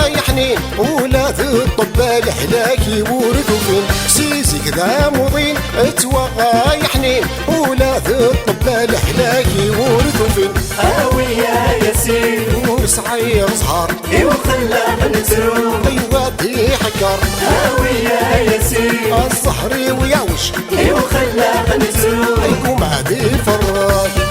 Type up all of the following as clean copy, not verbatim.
يا حنين ولاد الطبال حلاك يورثوا فين سيزي كذا مضين اتوغى يا حنين ولاد الطبال حلاك يورثوا فين هاوي يا ياسين ورسعي زهر وخلى نزرو وادي حكر هاوي يا ياسين الزهري ويعوش وخلى نزرو يقوم عادي فراش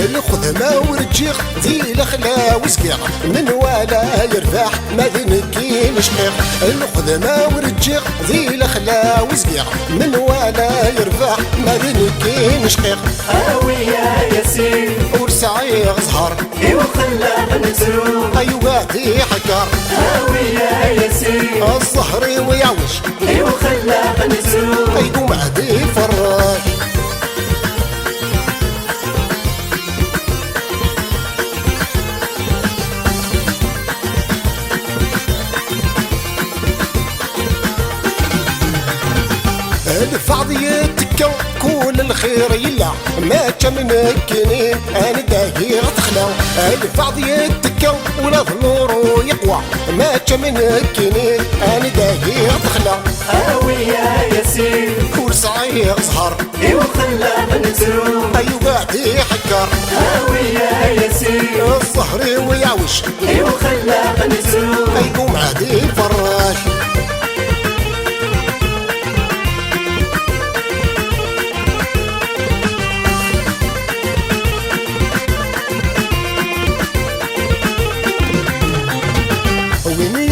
الخدمة ورجيخ ذي الأخلا وسقيع من ولا يرفع ما ذنكي نشقيق الخدمة ورجيخ ذي الأخلا وسقيع من ولا يرفع ما ذنكي نشقيق هاوي يا ياسين ورسعي زهر وخلى نزرو وادي حكر هاوي يا ياسين الزهري ويعوش وخلى نزرو يقوم عادي فراش الفعض يتكو كل الخير يلا ما تمنكني انا داير تخلاو الفعض يتكو ولا ظلورو يقوى ما تمنكني انا داير تخلاو هاوي يا ياسين ورسعي زهر وخلى نزرو وادي حكر هاوي يا ياسين الزهري ويعوش وخلى نزرو يقوم عادي فراش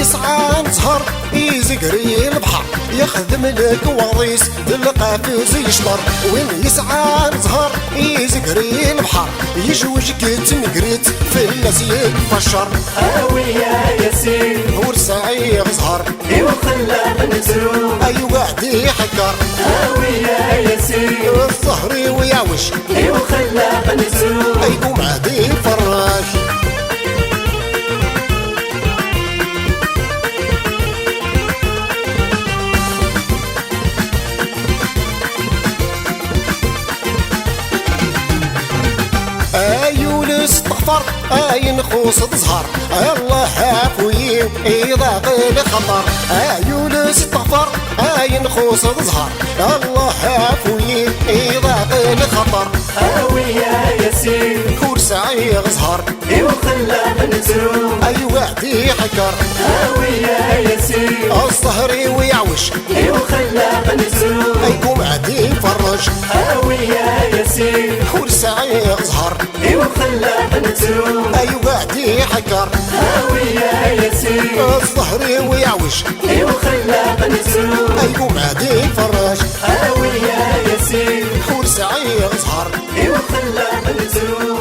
يسعى نسهر يزقري البحر يخدم لك وضيس تلقى في يشطر وين يسعى نسهر يزقري البحر يجوجك تنقريت في الناس يتفشر هاوي يا ياسين ورسعي زهر وخلى نزرو وادي حكر هاوي يا ياسين الظهري ويعوش وخلى نزرو يقوم عادي فراش استغفر نخوص تزهر الله عفوي إذا غير خطر يونس استغفر نخوص تزهر الله عفوي إذا غير خطر هاوي يا ياسين ورسعي زهر وخلى نزرو وادي حكر هاوي يا ياسين الظهري ويعوش وخلى نزرو يقوم عادي فرج هاوي يا ياسين ورسعي زهر وخلى نزرو وادي حكر هاوي يا ياسين الظهري ويعوش وخلى نزرو يقوم عادي فرج هاوي يا ياسين ورسعي زهر وخلى نزرو